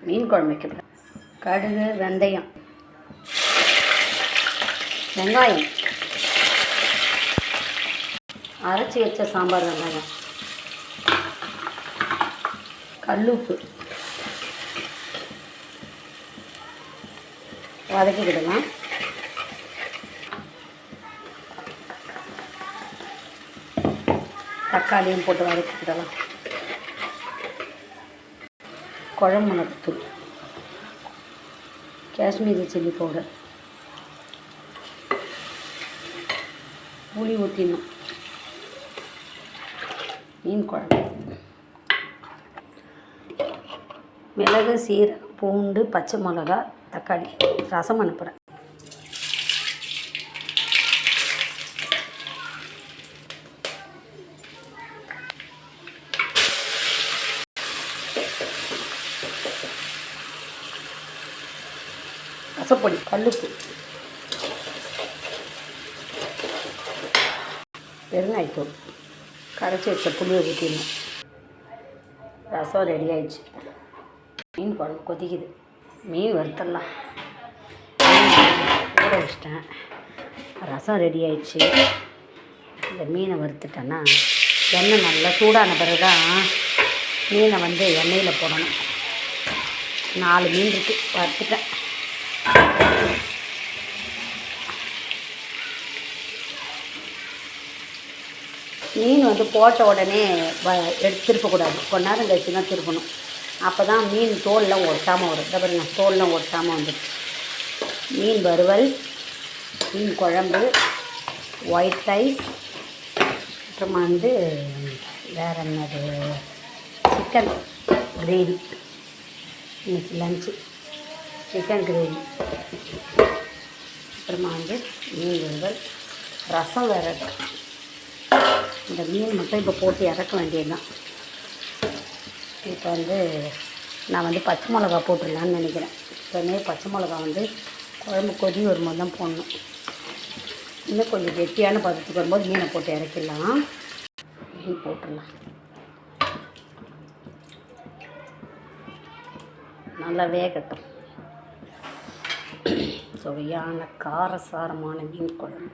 மீன் குழம்பு வைக்க போகிறேன். கடுகு, வெந்தயம், வெங்காயம், அரைச்சி வச்ச சாம்பார் வெங்காயம், கல்லுப்பு வதக்கிக்கிடலாம். தக்காளியும் போட்டு வதக்கிக்கிடலாம். குழம்பு மிளகுத்தூள், காஷ்மீரி சில்லி பவுடர், புளி ஊற்றிடணும். மீன் குழம்பு, மிளகு, சீரகம், பூண்டு, பச்சை மிளகா, தக்காளி, ரசம் அனுப்புகிறேன். ரசப்பொடி, கல்லுப்பு, பெருங்காயத்தூள், கரைச்சி வச்ச புளியை ஊற்றிடணும். ரசம் ரெடி ஆயிடுச்சு. மீன் குழம்பு கொதிக்குது. மீன் வறுத்தரலாம். ஊற வச்சிட்டேன். ரசம் ரெடி ஆயிடுச்சு. இந்த மீனை வறுத்துட்டேன்னா எண்ணெய் நல்லா சூடான பிறகு தான் மீனை எண்ணெயில் போடணும். 4 மீன் இருக்குது, வறுத்துட்டேன். மீன் போட்ட உடனே எடுத்து திருப்பக்கூடாது. கொஞ்ச நேரம் கழிச்சு தான் திருப்பணும். அப்போ தான் மீன் தோல்லாம் ஒட்டாமல் வரும். இதை பாருங்க, தோல்லாம் ஒட்டாமல் வந்துடும். மீன் வறுவல், மீன் குழம்பு, ஒயிட் ரைஸ், அப்புறமா வேறு என்னது, சிக்கன் கிரேவி. இன்றைக்கி லஞ்சு சிக்கன் கிரேவி. அப்புறமா மீன் வறுவல், ரசம் வேறு. இந்த மீன் மட்டும் இப்போ போட்டு இறக்க வேண்டியது தான். இப்போ நான் பச்சை மிளகா போட்டுடலான்னு நினைக்கிறேன். இப்போமே பச்சை மிளகா குழம்பு கொதி வரும்போது தான் போடணும். இன்னும் கொஞ்சம் கெட்டியான பதத்துக்கு வரும்போது மீனை போட்டு இறக்கிடலாம். மீன் போட்டுடலாம். நல்லா வேகட்டும். சுவையான காரசாரமான மீன் குழம்பு.